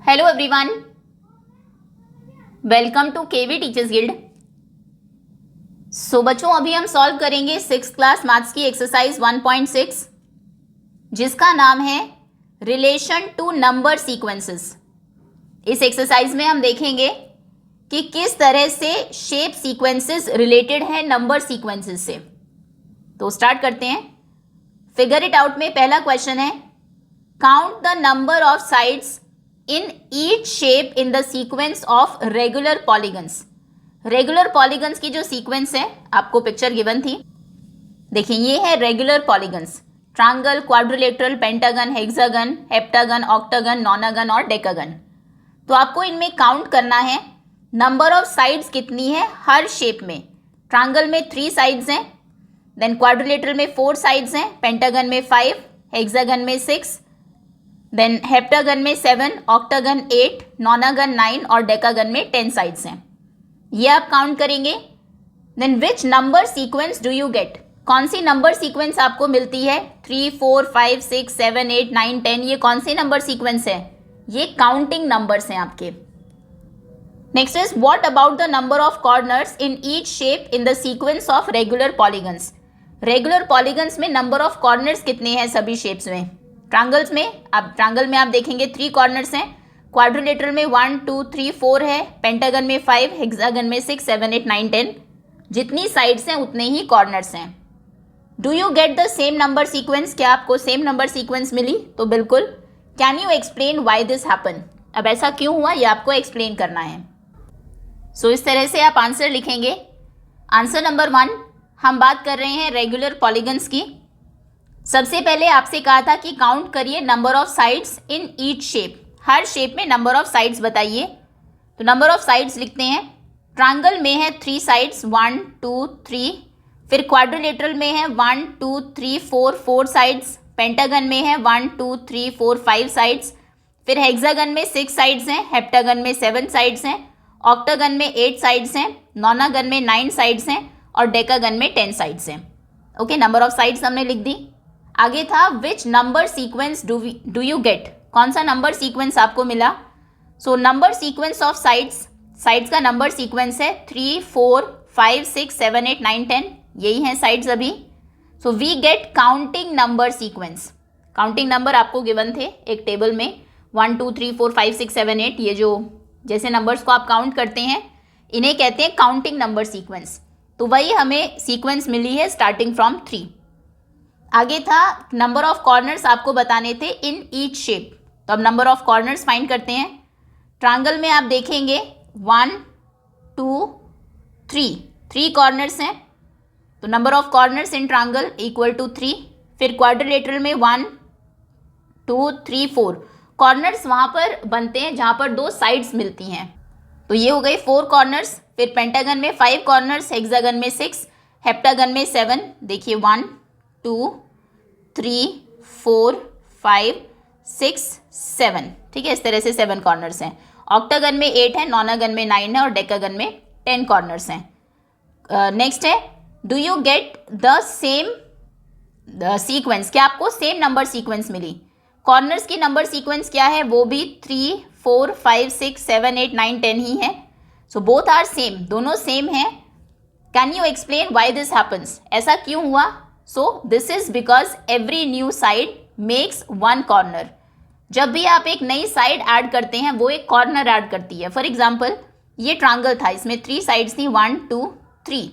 Hello everyone, welcome to KV teachers guild. So बच्चों, अभी हम सॉल्व करेंगे 6th क्लास मैथ्स की एक्सरसाइज 1.6 जिसका नाम है रिलेशन टू नंबर सीक्वेंसेस। इस एक्सरसाइज में हम देखेंगे कि किस तरह से शेप सीक्वेंसेस रिलेटेड है नंबर सीक्वेंसेस से। तो स्टार्ट करते हैं। फिगर इट आउट में पहला क्वेश्चन है, count the number of sides in each shape in the sequence of regular polygons. Regular polygons की जो सीक्वेंस है आपको पिक्चर गिवन थी, देखिए ये है regular polygons, triangle, quadrilateral, pentagon, hexagon, heptagon, octagon, nonagon और डेकागन। तो आपको इनमें काउंट करना है नंबर ऑफ साइड्स कितनी है हर शेप में। ट्रायंगल में 3 साइड्स हैं, देन क्वाड्रिलेटरल में 4 साइड्स हैं, पेंटागन में 5, हेक्सागन में 6, देन हेप्टागन में 7, ऑक्टागन 8, नॉनागन 9 और डेकागन में 10 साइड्स हैं। ये आप काउंट करेंगे। Then which number sequence do you get, कौन सी नंबर सीक्वेंस आपको मिलती है? 3, 4, 5, 6, 7, 8, 9, 10, ये कौन सी नंबर सीक्वेंस है? ये काउंटिंग नंबर्स हैं आपके। Next is what about the number of corners in each shape in the sequence of regular polygons. Regular polygons में नंबर ऑफ कॉर्नर्स कितने हैं सभी शेप्स में? ट्रायंगल्स में, अब ट्रायंगल में आप देखेंगे 3 कॉर्नर्स हैं, क्वाड्रिलेटरल में 1, 2, 3, 4 है, पेंटागन में 5, हेक्सागन में 6, 7, 8, 9, 10। जितनी साइड्स हैं उतने ही कॉर्नर्स हैं। Do you get the same number sequence, क्या आपको सेम नंबर सीक्वेंस मिली? तो बिल्कुल। Can you explain why this happen, अब ऐसा क्यों हुआ ये आपको एक्सप्लेन करना है। सो इस तरह से आप आंसर लिखेंगे। आंसर नंबर 1, हम बात कर रहे हैं रेगुलर पॉलीगन्स की। सबसे पहले आपसे कहा था कि काउंट करिए number of sides in each shape, her shape में नंबर ऑफ साइड्स बताइए। तो नंबर ऑफ साइड्स लिखते हैं। ट्रायंगल में है 3 साइड्स, 1, 2, 3। फिर क्वाड्रिलेटरल में है 1, 2, 3, 4 साइड्स। पेंटागन में है 1, 2, 3, 4, 5 साइड्स। फिर हेक्सागन में 6 साइड्स हैं, हेप्टागन में 7 साइड्स हैं, ऑक्टागन में 8 साइड्स हैं, नॉनागन में 9 साइड्स हैं और डेकागन में 10 साइड्स हैं। ओके, नंबर ऑफ साइड्स हमने लिख दी। आगे था विच number sequence do you get, कौन सा नंबर सीक्वेंस आपको मिला? So number sequence of sides, sides का नंबर सीक्वेंस है 3, 4, 5, 6, 7, 8, 9, 10, यही हैं साइड्स अभी। So we get counting number sequence. Counting number आपको गिवन थे एक टेबल में, 1, 2, 3, 4, 5, 6, 7, 8, ये जो जैसे नंबर्स को आप काउंट करते हैं इन्हें कहते हैं काउंटिंग नंबर सीक्वेंस। तो वही हमें सीक्वेंस मिली है स्टार्टिंग फ्रॉम 3। आगे था नंबर ऑफ कॉर्नर्स आपको बताने थे इन ईच शेप। तो अब नंबर ऑफ कॉर्नर्स फाइंड करते हैं। ट्रायंगल में आप देखेंगे 1, 2, 3 कॉर्नर्स हैं, तो number of corners in triangle equal to 3। फिर क्वाड्रिलेटरल में 1, 2, 3, 4 कॉर्नर्स वहाँ पर बनते हैं जहाँ पर 2 साइड्स मिलती हैं, तो ये हो गए 4 कॉर्नर्स। फिर पेंटागन में 5 कॉर्नर्स, हेक्सागन में 6, हेप्टागन में 7, देखिए 1, 2, 3, 4, 5, 6, 7, ठीक है, इस तरह से 7 कॉर्नर्स हैं। ऑक्टागन में 8 है, नॉनागन में 9 है और डेकागन में 10 कॉर्नर्स हैं। नेक्स्ट है do you get the same sequence, क्या आपको सेम नंबर सीक्वेंस मिली? कॉर्नर्स की नंबर सीक्वेंस क्या है? वो भी 3, 4, 5, 6, 7, 8, 9, 10 ही है। सो बोथ आर सेम, दोनों सेम हैं। Can you explain why this happens, ऐसा क्यों हुआ? So this is because every new side makes 1 corner. जब भी आप एक नई साइड ऐड करते हैं वो एक कॉर्नर ऐड करती है। फॉर एग्जाम्पल ये ट्रायंगल था, इसमें 3 साइड्स थी, 1, 2, 3।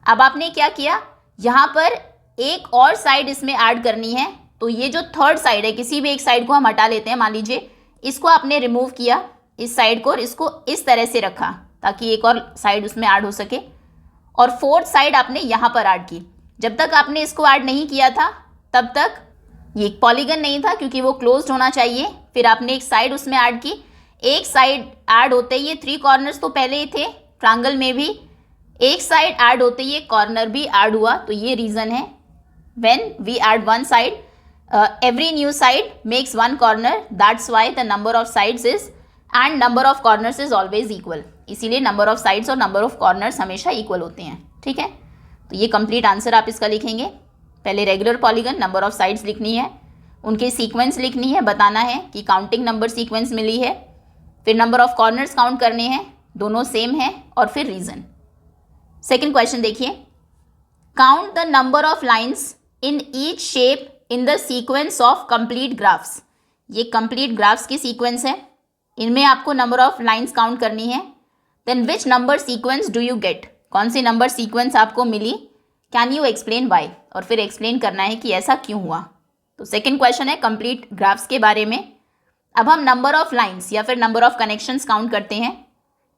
अब आपने क्या किया, यहाँ पर एक और साइड इसमें ऐड करनी है, तो ये जो थर्ड साइड है, किसी भी एक साइड को हम हटा लेते हैं, मान लीजिए इसको आपने रिमूव किया, इस साइड को, और इसको इस तरह से रखा ताकि एक और साइड उसमें ऐड हो सके, और फोर्थ साइड आपने यहाँ पर ऐड की। जब तक आपने इसको ऐड नहीं किया था तब तक ये एक पॉलीगन नहीं था क्योंकि वो क्लोज्ड होना चाहिए। फिर आपने एक साइड उसमें ऐड की, एक साइड ऐड होते ही ये 3 कॉर्नर्स तो पहले ही थे, ट्रायंगल में भी एक साइड ऐड होते ही ये कॉर्नर भी ऐड हुआ। तो ये रीज़न है when we add 1 side every new side makes 1 corner, that's why the number of sides is and number of corners is always equal. इसीलिए नंबर ऑफ साइड्स और number of corners हमेशा equal होते हैं, ठीक है। तो ये कंप्लीट आंसर आप इसका लिखेंगे। पहले regular polygon, number of sides लिखनी है, उनके सीक्वेंस लिखनी है, बताना है कि काउंटिंग नंबर सीक्वेंस मिली है। फिर नंबर ऑफ कॉर्नर्स काउंट करने हैं, दोनों सेम है, और फिर रीजन। सेकेंड क्वेश्चन देखिए, count the number of lines in each shape in the sequence of complete graphs. ये कंप्लीट ग्राफ्स की सीक्वेंस है, इनमें आपको नंबर ऑफ लाइन्स काउंट करनी है। Then which number sequence do you get, कौन सी नंबर सीक्वेंस आपको मिली, कैन यू एक्सप्लेन वाई, और फिर एक्सप्लेन करना है कि ऐसा क्यों हुआ। तो सेकेंड क्वेश्चन है कंप्लीट ग्राफ्स के बारे में। अब हम नंबर ऑफ लाइन्स या फिर नंबर ऑफ कनेक्शंस काउंट करते हैं।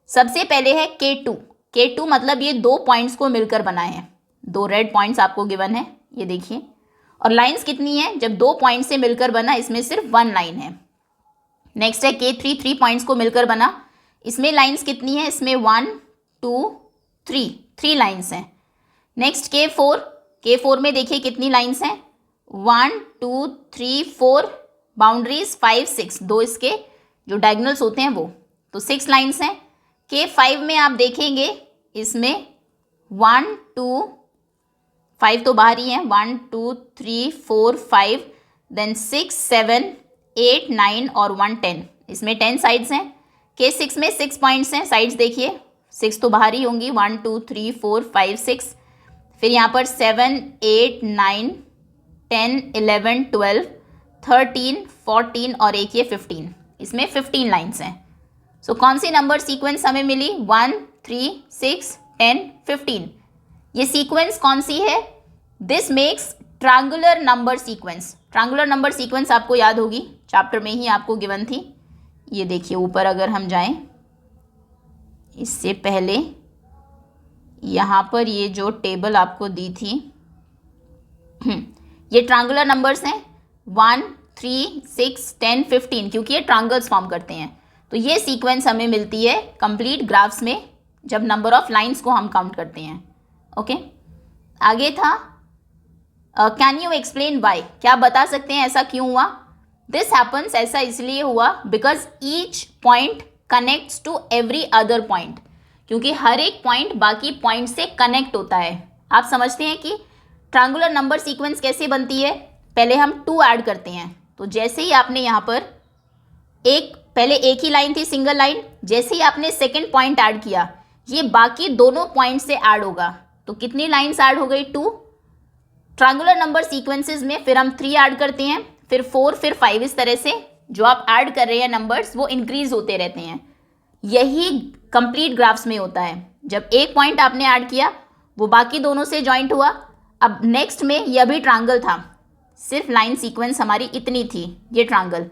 सबसे पहले है K2। K2 मतलब ये दो पॉइंट्स को मिलकर बना है, दो रेड पॉइंट्स आपको गिवन है, ये देखिए। और लाइन्स कितनी है, जब दो पॉइंट से मिलकर बना इसमें सिर्फ वन लाइन है। नेक्स्ट है K3, थ्री पॉइंट्स को मिलकर बना, इसमें लाइन्स कितनी है, इसमें 1 2 3, थ्री लाइन्स हैं। नेक्स्ट K4, K4 में देखिए कितनी लाइन्स हैं, 1 2 3 4, बाउंड्रीज 5 6, दो इसके जो डायगोनल्स होते हैं वो, तो 6 लाइन्स हैं। K5 में आप देखेंगे इसमें 1 2 5 तो बाहर ही हैं, 1 2 3 4 5, देन 6 7 8 9 और 1 10, इसमें 10 साइड्स हैं। K6 में 6 पॉइंट्स हैं, साइड्स देखिए 6 तो बाहर ही होंगी, 1 2 3 4 5 6, फिर यहाँ पर 7 8 9 10 11 12 13 14 और एक ये 15, इसमें 15 लाइन्स हैं। सो कौन सी नंबर सीक्वेंस हमें मिली, 1 3 6 10 15। ये सीक्वेंस कौन सी है, this makes triangular number sequence. Triangular number sequence आपको याद होगी, चैप्टर में ही आपको गिवन थी। ये देखिए ऊपर अगर हम जाएं, इससे पहले यहाँ पर ये जो टेबल आपको दी थी, ये ट्रायंगुलर नंबर्स हैं 1 3 6 10 15, क्योंकि ये ट्रायंगल्स फॉर्म करते हैं। तो ये सीक्वेंस हमें मिलती है कंप्लीट ग्राफ्स में जब नंबर ऑफ लाइंस को हम काउंट करते हैं। ओके, आगे था कैन यू एक्सप्लेन वाई, क्या बता सकते हैं ऐसा क्यों हुआ। दिस हैपन्स, ऐसा इसलिए हुआ because each point connects to every other point, क्योंकि हर एक पॉइंट बाकी पॉइंट से कनेक्ट होता है। आप समझते हैं कि ट्रायंगुलर नंबर सीक्वेंस कैसे बनती है, पहले हम 2 ऐड करते हैं, तो जैसे ही आपने यहाँ पर पहले एक ही लाइन थी सिंगल लाइन, जैसे ही आपने सेकेंड पॉइंट ऐड किया ये बाकी दोनों पॉइंट से ऐड होगा, तो कितनी लाइन्स ऐड हो गई, 2। ट्रायंगुलर नंबर सीक्वेंसेस में फिर हम 3 ऐड करते हैं, फिर 4, फिर 5, इस तरह से जो आप ऐड कर रहे हैं नंबर्स वो इंक्रीज होते रहते हैं। यही कंप्लीट ग्राफ्स में होता है, जब एक पॉइंट आपने ऐड किया वो बाकी दोनों से जॉइंट हुआ। अब नेक्स्ट में यह भी ट्रायंगल था, सिर्फ लाइन सीक्वेंस हमारी इतनी थी, ये ट्रायंगल,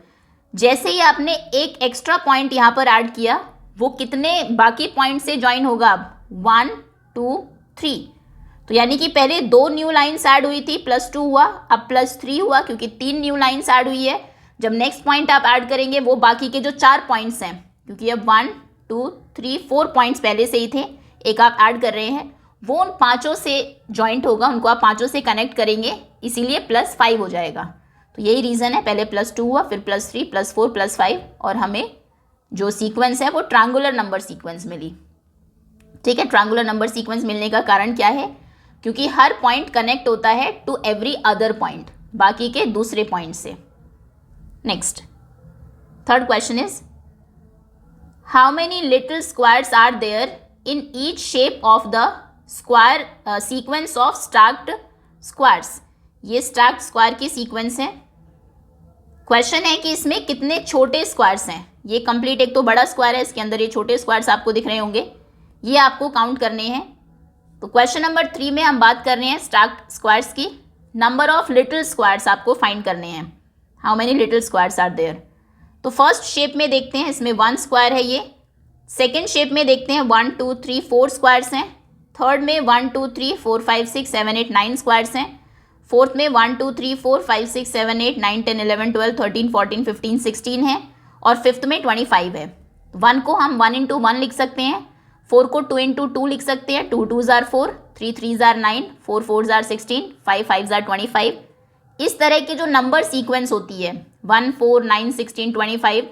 जैसे ही आपने एक एक्स्ट्रा पॉइंट यहाँ पर ऐड किया वो कितने बाकी पॉइंट से ज्वाइन होगा, अब 1 2 3, तो यानी कि पहले 2 न्यू लाइन्स ऐड हुई थी, +2 हुआ, अब +3 हुआ क्योंकि 3 न्यू लाइन्स ऐड हुई है। जब नेक्स्ट पॉइंट आप ऐड करेंगे वो बाकी के जो 4 पॉइंट्स हैं, क्योंकि अब 1 2 3 4 पॉइंट्स पहले से ही थे, एक आप ऐड कर रहे हैं, वो उन 5 से जॉइंट होगा, उनको आप 5 से कनेक्ट करेंगे, इसीलिए +5 हो जाएगा। तो यही रीज़न है, पहले +2 हुआ, फिर +3 +4 +5, और हमें जो सीक्वेंस है वो ट्रायंगुलर नंबर सीक्वेंस मिली। ठीक है, ट्रायंगुलर नंबर सीक्वेंस मिलने का कारण क्या है, क्योंकि हर पॉइंट कनेक्ट होता है टू एवरी अदर पॉइंट, बाकी के दूसरे पॉइंट से। Next, third question is how many little squares are there in each shape of the square sequence of stacked squares. ये स्टैक्ड स्क्वायर की सीक्वेंस है। क्वेश्चन है कि इसमें कितने छोटे स्क्वायर्स हैं। ये कंप्लीट एक तो बड़ा स्क्वायर है, इसके अंदर ये छोटे स्क्वायर्स आपको दिख रहे होंगे, ये आपको काउंट करने हैं। तो क्वेश्चन नंबर 3 में हम बात कर रहे हैं स्टैक्ड स्क्वायर्स की। नंबर ऑफ लिटिल स्क्वायर्स आपको फाइंड करने हैं, how many little squares are there. तो फर्स्ट शेप में देखते हैं, इसमें 1 स्क्वायर है ये। सेकेंड शेप में देखते हैं 1 2 3 4 स्क्वायर्स हैं। थर्ड में 1 2 3 4 5 6 7 8 9 स्क्वायर्स हैं। फोर्थ में 1 2 3 4 5 6 7 8 9 10 11 12 13 14 15 16 है, और फिफ्थ में 25 है। 1 को हम 1 × 1 लिख सकते हैं, 4 को 2 × 2 लिख सकते हैं, 2 2s are 4, 3 3s are 9, 4 4s are 16, 5 5s are 25। इस तरह की जो नंबर सीक्वेंस होती है 1 4 9 16 25,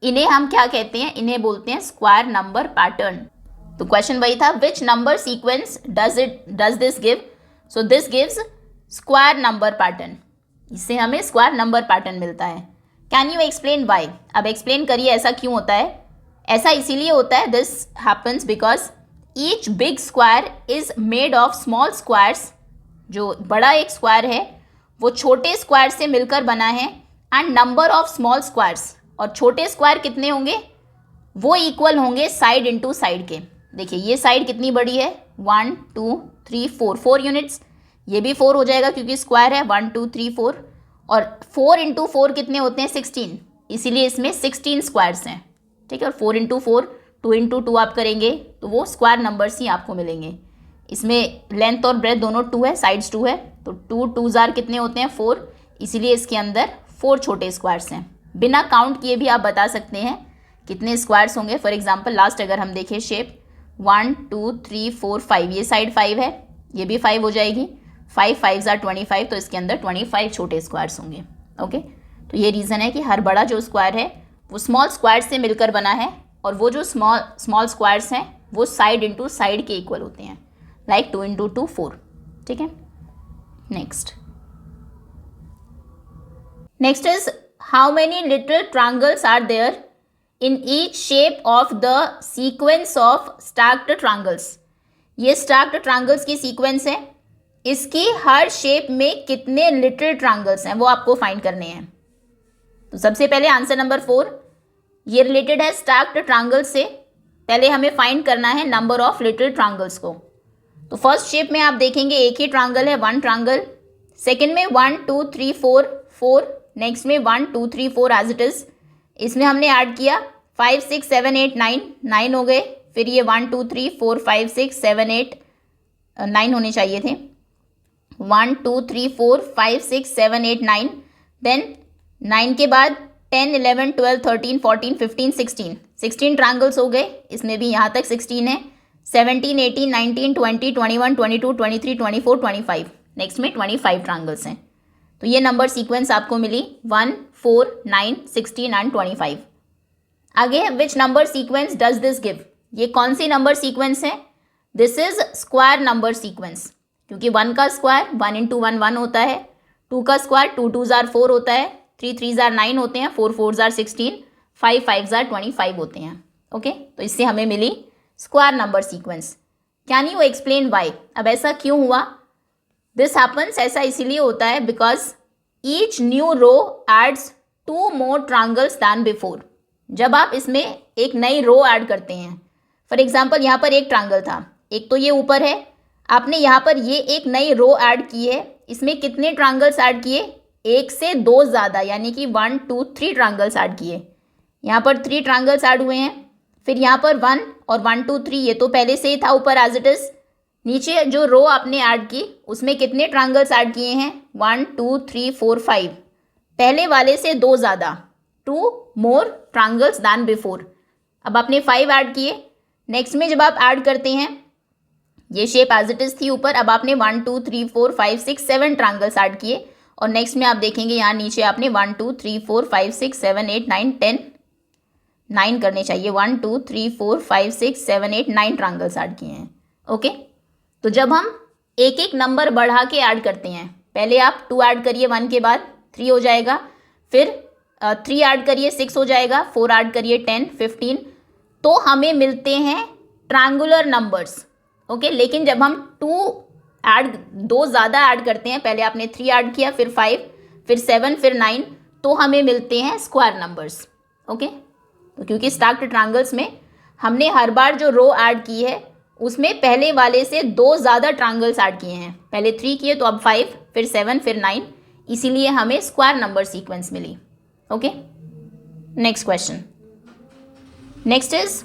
इन्हें हम क्या कहते हैं, इन्हें बोलते हैं स्क्वायर नंबर पैटर्न। तो क्वेश्चन वही था, विच number sequence does this give. So this gives square number pattern, इससे हमें स्क्वायर नंबर पैटर्न मिलता है। कैन यू एक्सप्लेन वाई, अब एक्सप्लेन करिए ऐसा क्यों होता है। ऐसा इसीलिए होता है, this happens because each big square is made of small squares. जो बड़ा एक स्क्वायर है वो छोटे स्क्वायर से मिलकर बना है, and number of small squares, और छोटे स्क्वायर कितने होंगे, वो इक्वल होंगे साइड इनटू साइड के। देखिए ये साइड कितनी बड़ी है, 1 2 3 4, 4 यूनिट्स, ये भी 4 हो जाएगा क्योंकि स्क्वायर है, 1 2 3 4, और 4 इंटू 4 कितने होते हैं, 16, इसीलिए इसमें 16 स्क्वायर्स हैं, ठीक है। और 4 इंटू 4, 2 इंटू 2 आप करेंगे तो वो स्क्वायर नंबर्स ही आपको मिलेंगे। इसमें लेंथ और ब्रेथ दोनों 2 है, साइड्स 2 है, तो 2 2 जार कितने होते हैं, 4, इसीलिए इसके अंदर 4 छोटे स्क्वायर्स हैं। बिना काउंट किए भी आप बता सकते हैं कितने स्क्वायर्स होंगे। फॉर एग्जांपल लास्ट अगर हम देखें शेप 1 2 3 4 5, ये साइड 5 है, ये भी 5 हो जाएगी, 5 5 जार 25, तो इसके अंदर 25 छोटे स्क्वायर्स होंगे। ओके, तो ये रीज़न है कि हर बड़ा जो स्क्वायर है वो स्मॉल स्क्वायर से मिलकर बना है, और वो जो स्मॉल स्क्वायर्स हैं वो साइड इंटू साइड के इक्वल होते हैं, लाइक 2 इंटू 2 4, ठीक है। Next is how many little triangles are there in each shape of the sequence of stacked triangles. ये स्टैक्ड ट्रायंगल्स की सीक्वेंस है, इसकी हर शेप में कितने लिटिल ट्रायंगल्स हैं वो आपको फाइंड करने हैं। तो सबसे पहले आंसर नंबर 4, ये रिलेटेड है स्टैक्ड ट्रायंगल से। पहले हमें फाइंड करना है नंबर ऑफ लिटिल ट्रायंगल्स को। तो फर्स्ट शेप में आप देखेंगे एक ही ट्रायंगल है, 1 ट्रायंगल। सेकंड में 1 2 3 4 4, नेक्स्ट में 1 2 3 4 एज इट इज। इसमें हमने ऐड किया 5 6 7 8 9, 9 हो गए। फिर ये 1 2 3 4 5 6 7 8 9 होने चाहिए थे, 1 2 3 4 5 6 7 8 9, देन 9 के बाद 10 11 12 13 14 15 16, 16 ट्रायंगल्स हो गए। इसमें भी यहाँ तक 16 है, 17 18 19 20 21 22 23 24 25, नेक्स्ट में 25 ट्रायंगल्स हैं। तो ये नंबर सीक्वेंस आपको मिली 1 4 9 16 एंड 25। आगे विच number sequence does this give, ये कौन सी नंबर सीक्वेंस है, this is square number sequence, क्योंकि 1 का स्क्वायर 1 इंटू 1 1 होता है, 2 का स्क्वायर 2 2 जार 4 होता है, 3 3 जार 9 होते हैं, 4 4 जार 16, 5 5 जार 25 होते हैं। ओके, तो इससे हमें मिली square number sequence. Can you explain why, अब ऐसा क्यों हुआ, दिस हैपन्स, ऐसा इसीलिए होता है because each new row adds 2 more triangles than before. जब आप इसमें एक नई रो ऐड करते हैं, फॉर एग्जाम्पल यहाँ पर एक ट्रायंगल था, एक तो ये ऊपर है, आपने यहाँ पर ये एक नई रो ऐड की है, इसमें कितने ट्रायंगल्स ऐड किए, 1 से 2 ज़्यादा, यानी कि 1 2 3 ट्रायंगल्स ऐड किए। यहाँ पर 3 ट्रायंगल्स ऐड हुए हैं, फिर यहाँ पर 1 और 1 2 3 ये तो पहले से ही था ऊपर एज इट इज़। नीचे जो रो आपने ऐड की उसमें कितने ट्रायंगल्स ऐड किए हैं, 1 2 3 4 5, पहले वाले से 2 ज़्यादा, 2 मोर ट्रायंगल्स दैन बिफोर। अब आपने 5 ऐड किए, नेक्स्ट में जब आप ऐड करते हैं, ये शेप एज इट इज़ थी ऊपर, अब आपने 1 2 3 4 5 6 7 ट्रायंगल्स ऐड किए, और नेक्स्ट में आप देखेंगे यहाँ नीचे आपने 1 2 3 4 5 6 7 8 9 10, 9 करने चाहिए, 1 2 3 4 5 6 7 8 9 ट्रायंगल्स ऐड किए हैं। ओके, तो जब हम एक एक नंबर बढ़ा के ऐड करते हैं, पहले आप 2 ऐड करिए 1 के बाद 3 हो जाएगा, फिर 3 ऐड करिए 6 हो जाएगा, 4 ऐड करिए 10 15, तो हमें मिलते हैं ट्रायंगुलर नंबर्स। ओके, लेकिन जब हम 2 ज़्यादा ऐड करते हैं, पहले आपने 3 ऐड किया, फिर 5, फिर 7, फिर 9, तो हमें मिलते हैं स्क्वायर नंबर्स। ओके, तो क्योंकि स्टैक्ड ट्रायंगल्स में हमने हर बार जो रो ऐड की है उसमें पहले वाले से 2 ज़्यादा ट्रायंगल्स ऐड किए हैं, पहले 3 किए तो अब 5, फिर 7, फिर 9, इसीलिए हमें स्क्वायर नंबर सीक्वेंस मिली। Okay, next question, next is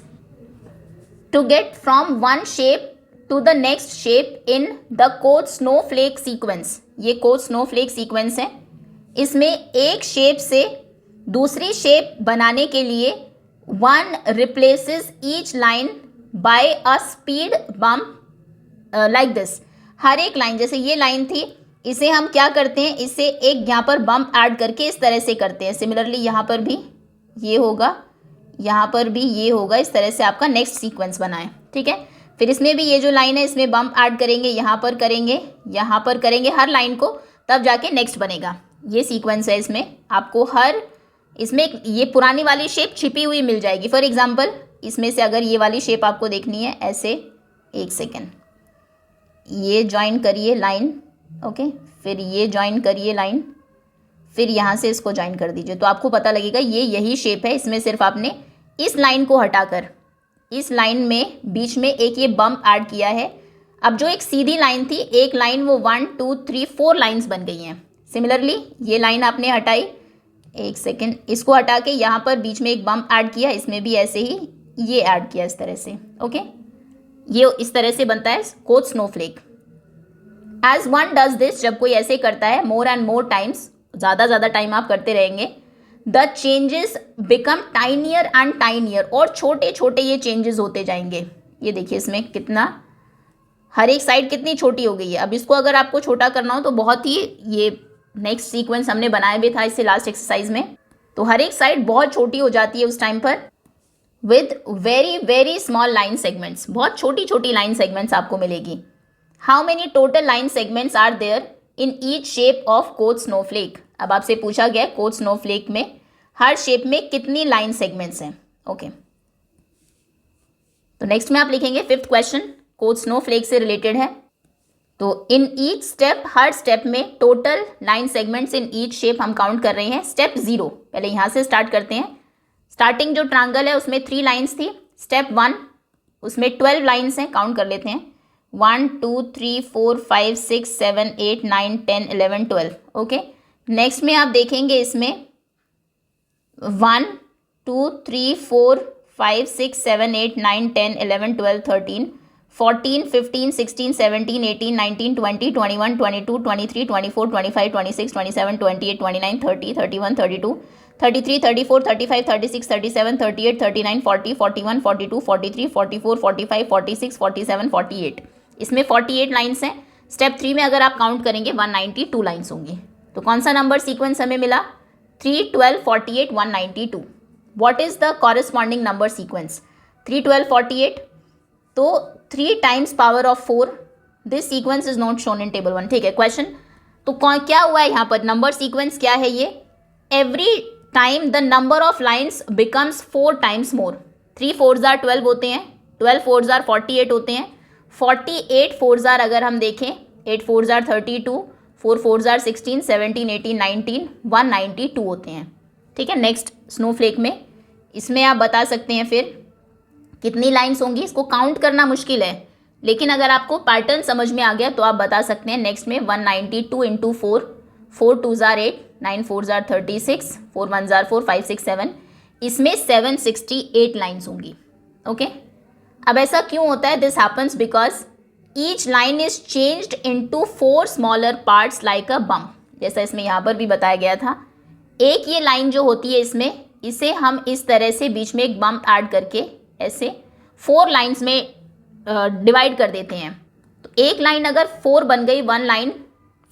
to get from one shape to the next shape in the Koch snowflake sequence. ये कोड स्नोफ्लेक सीक्वेंस है, इसमें एक शेप से दूसरी शेप बनाने के लिए 1 replaces each line by a speed bump like this. हर एक लाइन, जैसे ये लाइन थी, इसे हम क्या करते हैं, इसे एक यहाँ पर बम्प ऐड करके इस तरह से करते हैं। सिमिलरली यहाँ पर भी ये होगा, यहाँ पर भी ये होगा, इस तरह से आपका नेक्स्ट सीक्वेंस बना है। ठीक है, फिर इसमें भी ये जो लाइन है इसमें बम्प ऐड करेंगे, यहाँ पर करेंगे, यहाँ पर करेंगे हर लाइन को, तब जाके नेक्स्ट बनेगा। ये सीक्वेंस है, इसमें आपको हर, इसमें ये पुरानी वाली शेप छिपी हुई मिल जाएगी। फॉर एग्जाम्पल इसमें से अगर ये वाली शेप आपको देखनी है ऐसे, एक सेकेंड, ये ज्वाइन करिए लाइन, ओके, फिर ये ज्वाइन करिए लाइन, फिर यहाँ से इसको ज्वाइन कर दीजिए, तो आपको पता लगेगा ये यही शेप है। इसमें सिर्फ आपने इस लाइन को हटाकर इस लाइन में बीच में एक ये बम्प ऐड किया है। अब जो एक सीधी लाइन थी, एक लाइन वो 1 2 3 4 लाइन्स बन गई हैं। सिमिलरली ये लाइन आपने हटाई, एक सेकेंड, इसको हटा के यहाँ पर बीच में एक बम्प ऐड किया, इसमें भी ऐसे ही ये ऐड किया इस तरह से, ओके। ये इस तरह से बनता है Koch snowflake. As one does this, जब कोई ऐसे करता है मोर एंड मोर टाइम्स, ज़्यादा टाइम आप करते रहेंगे, the changes become tinier and tinier, और छोटे छोटे ये चेंजेस होते जाएंगे। ये देखिए इसमें कितना, हर एक साइड कितनी छोटी हो गई है। अब इसको अगर आपको छोटा करना हो तो बहुत ही, ये नेक्स्ट सीक्वेंस हमने बनाया भी था इससे लास्ट एक्सरसाइज में, तो हर एक साइड बहुत छोटी हो जाती है उस टाइम पर, with very very small line segments, बहुत छोटी छोटी लाइन सेगमेंट्स आपको मिलेगी। How many total line segments are there in each shape of Koch snowflake. अब आपसे पूछा गया कोट स्नोफ्लेक में हर शेप में कितनी लाइन सेगमेंट्स हैं, ओके। तो नेक्स्ट में आप लिखेंगे 5th क्वेश्चन, कोट स्नोफ्लेक से रिलेटेड है। तो इन ईच स्टेप, हर स्टेप में total line segments in each shape हम काउंट कर रहे हैं। स्टेप 0, पहले यहाँ से स्टार्ट करते हैं। स्टार्टिंग जो ट्रायंगल है उसमें 3 लाइन्स थी। स्टेप 1 उसमें 12 लाइन्स हैं, काउंट कर लेते हैं, 1 2 3 4 5 6 7 8 9 10 11 12, ओके। नेक्स्ट में आप देखेंगे इसमें 1 2 3 4 5 6 7 8 9 10 11 12 13 14 15 16 17 18 19 20 21 22 23 24 25 26 27 28 29 30 31 32 33 34 35 36 37 38 39 40 41 42 43 44 45 46 47 48, इसमें 48 लाइन्स हैं। स्टेप 3 में अगर आप काउंट करेंगे 192 लाइन्स होंगी। तो कौन सा नंबर सीक्वेंस हमें मिला, 3 12 48 192। What is the corresponding number sequence, 3 12 48, तो 3 times power of 4, this sequence is not shown in table 1, ठीक है। क्वेश्चन, तो क्या हुआ है यहाँ पर, नंबर सीक्वेंस क्या है ये, every time the number of lines becomes 4 times more. 3 4s are 12 होते हैं, 12 4s are 48 होते हैं, 48 4s are अगर हम देखें, 8 4s are 32, 4 4s are 16 17 18 19 192 होते हैं, ठीक है। नेक्स्ट स्नोफ्लेक में, इसमें आप बता सकते हैं फिर कितनी लाइन्स होंगी। इसको काउंट करना मुश्किल है, लेकिन अगर आपको पैटर्न समझ में आ गया तो आप बता सकते हैं। नेक्स्ट में 192 into 4, 4 2s are 8, 9 4s are 36, 4 1s are 4, 5 6 7, इसमें 768 लाइन्स होंगी, ओके। अब ऐसा क्यों होता है, this happens because each line is changed into 4 smaller parts like a bump, जैसा इसमें यहाँ पर भी बताया गया था। एक ये लाइन जो होती है इसमें, इसे हम इस तरह से बीच में एक बम्प ऐड करके ऐसे 4 लाइन्स में डिवाइड कर देते हैं। तो एक लाइन अगर 4 बन गई, 1 लाइन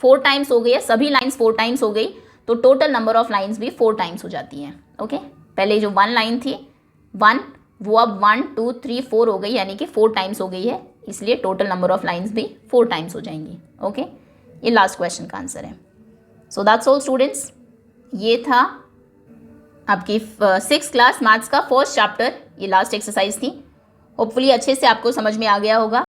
4 टाइम्स हो गई है, सभी लाइन्स 4 टाइम्स हो गई, तो टोटल नंबर ऑफ लाइन्स भी 4 टाइम्स हो जाती हैं, ओके। पहले जो 1 लाइन थी 1, वो अब 1 2 3 4 हो गई, यानी कि 4 टाइम्स हो गई है, इसलिए टोटल नंबर ऑफ लाइन्स भी 4 टाइम्स हो जाएंगी, ओके। ये लास्ट क्वेश्चन का आंसर है। सो दैट्स ऑल स्टूडेंट्स, ये था आपकी 6th क्लास मैथ्स का फर्स्ट चैप्टर, ये लास्ट एक्सरसाइज थी। होपफुली अच्छे से आपको समझ में आ गया होगा।